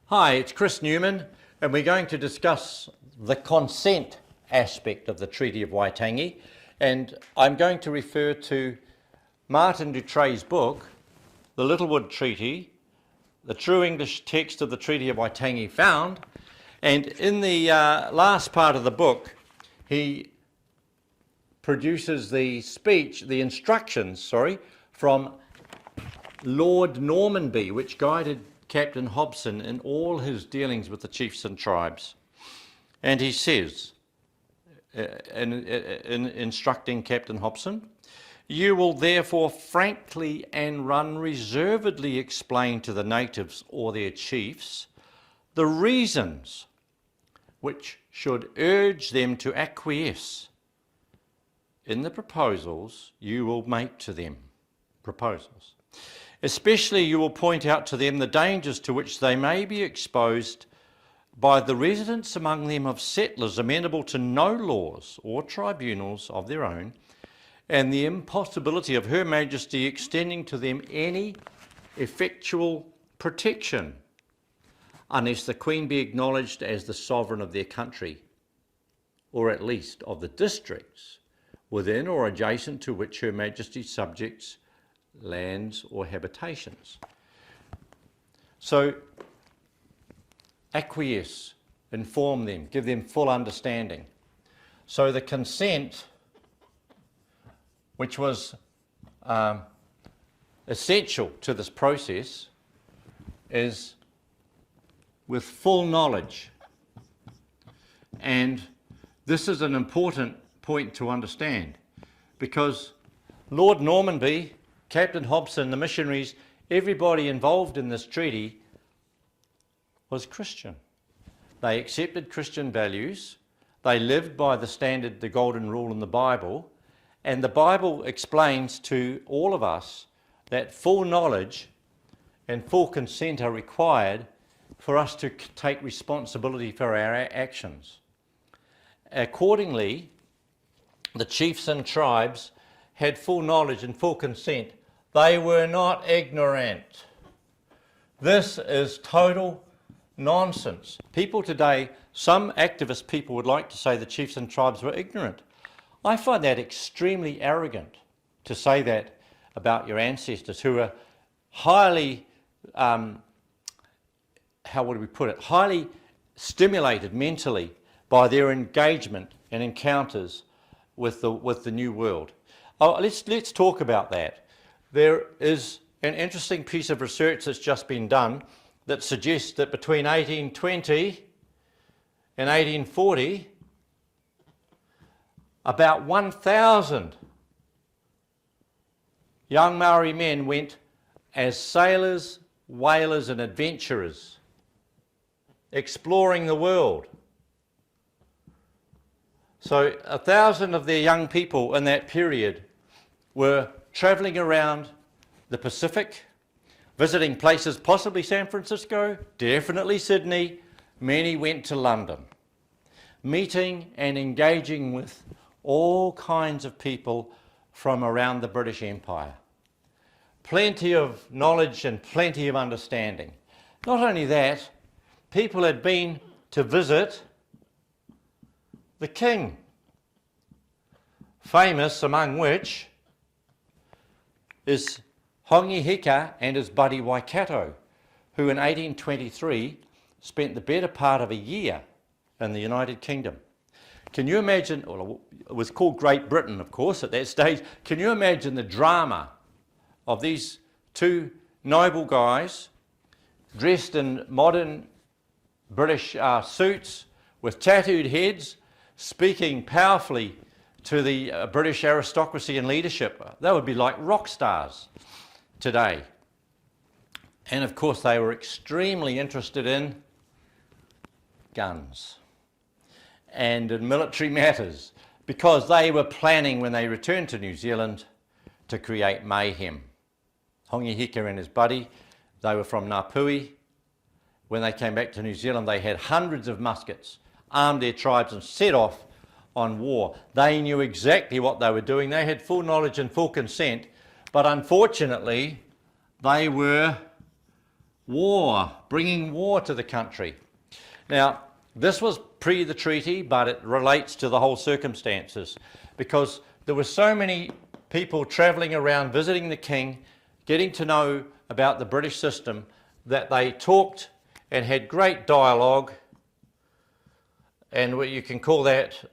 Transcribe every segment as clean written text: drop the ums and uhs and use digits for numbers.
Hi, it's Chris Newman, and we're going to discuss the consent aspect of the Treaty of Waitangi, and I'm going to refer to Martin Dutre's book, The Littlewood Treaty, the true English text of the Treaty of Waitangi found, and in the last part of the book, he produces the instructions, from Lord Normanby, which guided Captain Hobson in all his dealings with the chiefs and tribes. And he says, in instructing Captain Hobson, "You will therefore frankly and unreservedly explain to the natives or their chiefs the reasons which should urge them to acquiesce in the proposals you will make to them." Proposals. Especially you will point out to them the dangers to which they may be exposed by the residence among them of settlers amenable to no laws or tribunals of their own, and the impossibility of Her Majesty extending to them any effectual protection unless the Queen be acknowledged as the sovereign of their country, or at least of the districts within or adjacent to which Her Majesty subjects lands or habitations. So acquiesce, inform them, give them full understanding. So the consent, which was essential to this process, is with full knowledge. And this is an important point to understand, because Lord Normanby, Captain Hobson, the missionaries, everybody involved in this treaty was Christian. They accepted Christian values. They lived by the standard, the golden rule in the Bible. And the Bible explains to all of us that full knowledge and full consent are required for us to take responsibility for our actions. Accordingly, the chiefs and tribes had full knowledge and full consent. They were not ignorant. This is total nonsense. People today, some activist people would like to say the chiefs and tribes were ignorant. I find that extremely arrogant to say that about your ancestors, who are highly, highly stimulated mentally by their engagement and encounters with the new world. Oh, let's talk about that. There is an interesting piece of research that's just been done that suggests that between 1820 and 1840, about 1,000 young Maori men went as sailors, whalers and adventurers, exploring the world. So 1,000 of their young people in that period were travelling around the Pacific, visiting places, possibly San Francisco, definitely Sydney. Many went to London, meeting and engaging with all kinds of people from around the British Empire. Plenty of knowledge and plenty of understanding. Not only that, people had been to visit the king, famous among which is Hongi Hika and his buddy Waikato, who in 1823 spent the better part of a year in the United Kingdom. Can you imagine, well, it was called Great Britain, of course, at that stage. Can you imagine the drama of these two noble guys dressed in modern British suits with tattooed heads, speaking powerfully to the British aristocracy and leadership? They would be like rock stars today. And of course they were extremely interested in guns and in military matters, because they were planning, when they returned to New Zealand, to create mayhem. Hongi Hika and his buddy, they were from Ngāpuhi. When they came back to New Zealand, they had hundreds of muskets, armed their tribes and set off on war. They knew exactly what they were doing. They had full knowledge and full consent, but unfortunately they were war, bringing war to the country. Now, this was pre the treaty, but it relates to the whole circumstances because there were so many people travelling around visiting the king, getting to know about the British system, that they talked and had great dialogue, and you can call that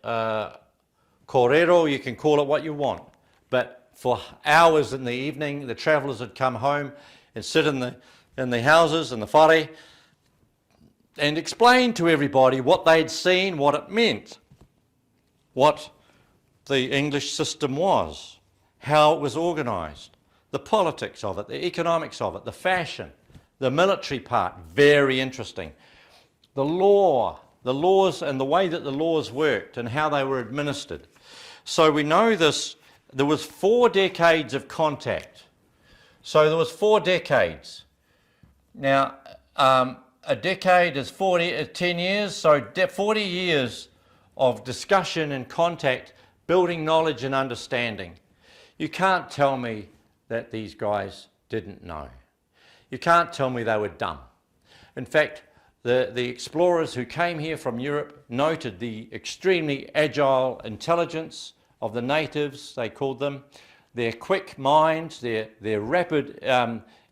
kōrero, you can call it what you want. But for hours in the evening, the travellers would come home and sit in the houses, in the whare, and explain to everybody what they'd seen, what it meant, what the English system was, how it was organised, the politics of it, the economics of it, the fashion, the military part, very interesting. The law, the laws and the way that the laws worked and how they were administered. So we know this, there was 4 decades of contact. So there was 4 decades. Now, a decade is 10 years, so 40 years of discussion and contact, building knowledge and understanding. You can't tell me that these guys didn't know. You can't tell me they were dumb. In fact, the explorers who came here from Europe noted the extremely agile intelligence of the natives, they called them, their quick minds, their rapid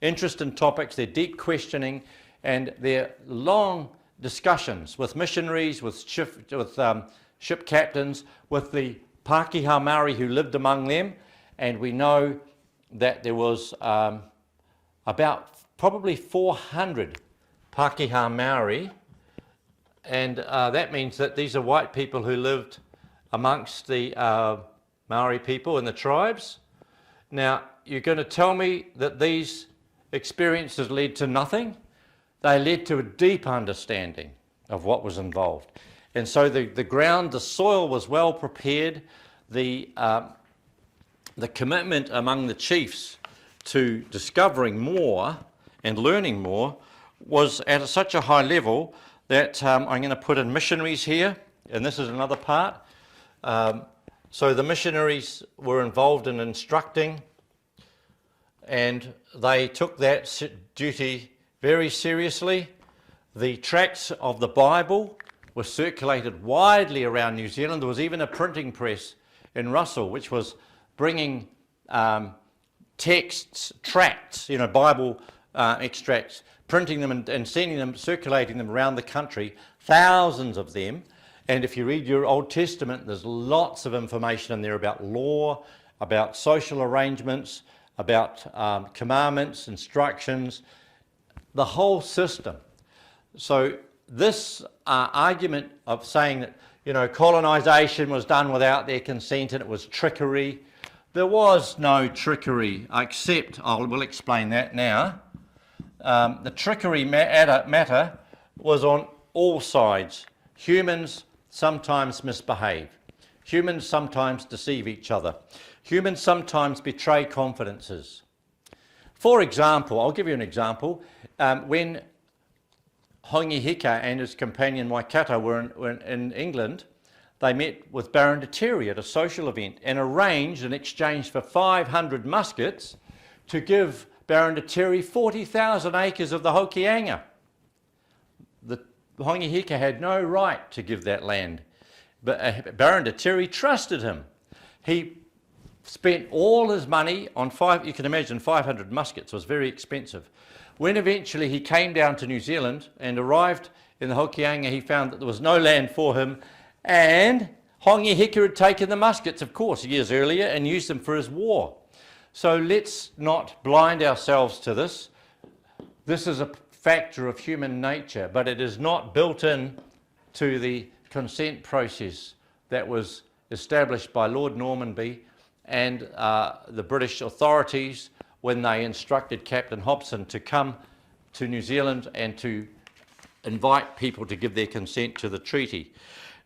interest in topics, their deep questioning, and their long discussions with missionaries, with ship captains, with the Pākehā Maori who lived among them. And we know that there was about probably 400 Pākehā Maori, and that means that these are white people who lived amongst the Maori people and the tribes. Now, you're going to tell me that these experiences led to nothing? They led to a deep understanding of what was involved. And so the ground, the soil was well prepared. The commitment among the chiefs to discovering more and learning more was at such a high level that I'm going to put in missionaries here, and this is another part. So the missionaries were involved in instructing, and they took that duty very seriously. The tracts of the Bible were circulated widely around New Zealand. There was even a printing press in Russell which was bringing texts, tracts, Bible extracts, printing them and sending them, circulating them around the country, thousands of them. And if you read your Old Testament, there's lots of information in there about law, about social arrangements, about commandments, instructions, the whole system. So this argument of saying that, colonisation was done without their consent and it was trickery, there was no trickery, except, we'll explain that now. The trickery matter was on all sides. Humans sometimes misbehave. Humans sometimes deceive each other. Humans sometimes betray confidences. For example, I'll give you an example. When Hongi Hika and his companion Waikato were in England, they met with Baron de Terry at a social event and arranged in exchange for 500 muskets to give Baron de Terry 40,000 acres of the Hokianga. The Hongi Hika had no right to give that land, but Baron de Terry trusted him. He spent all his money on you can imagine 500 muskets was very expensive. When eventually he came down to New Zealand and arrived in the Hokianga, he found that there was no land for him, and Hongi Hika had taken the muskets, of course, years earlier and used them for his war. So let's not blind ourselves to this. This is a factor of human nature, but it is not built in to the consent process that was established by Lord Normanby and the British authorities when they instructed Captain Hobson to come to New Zealand and to invite people to give their consent to the treaty.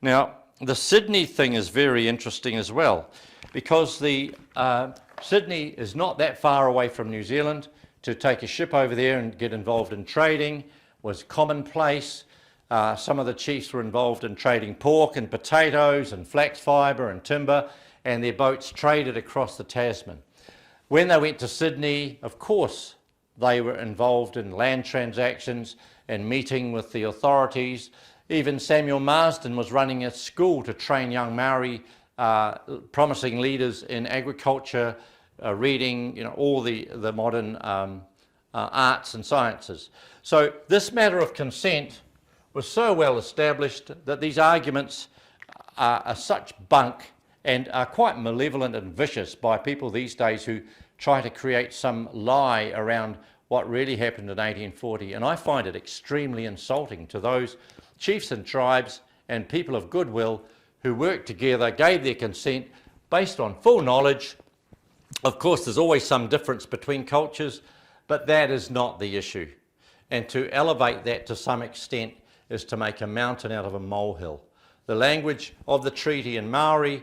Now, the Sydney thing is very interesting as well, because the Sydney is not that far away from New Zealand. To take a ship over there and get involved in trading was commonplace. Some of the chiefs were involved in trading pork and potatoes and flax fibre and timber, and their boats traded across the Tasman. When they went to Sydney, of course, they were involved in land transactions and meeting with the authorities. Even Samuel Marsden was running a school to train young Maori promising leaders in agriculture, reading, all the modern arts and sciences. So this matter of consent was so well established that these arguments are such bunk and are quite malevolent and vicious by people these days who try to create some lie around what really happened in 1840. And I find it extremely insulting to those chiefs and tribes and people of goodwill who worked together, gave their consent based on full knowledge. Of course, there's always some difference between cultures, but that is not the issue. And to elevate that to some extent is to make a mountain out of a molehill. The language of the treaty in Maori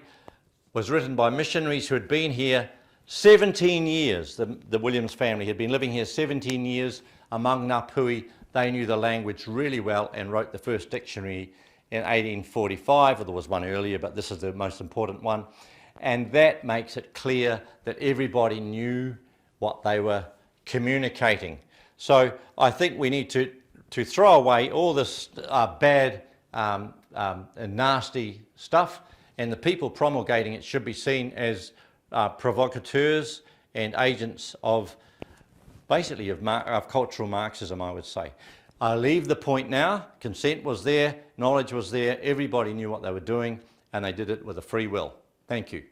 was written by missionaries who had been here 17 years. The Williams family had been living here 17 years among Ngāpuhi. They knew the language really well and wrote the first dictionary in 1845, or there was one earlier, but this is the most important one. And that makes it clear that everybody knew what they were communicating. So I think we need to throw away all this bad and nasty stuff, and the people promulgating it should be seen as provocateurs and agents of basically of cultural Marxism, I would say. I leave the point now. Consent was there, knowledge was there, everybody knew what they were doing, and they did it with a free will. Thank you.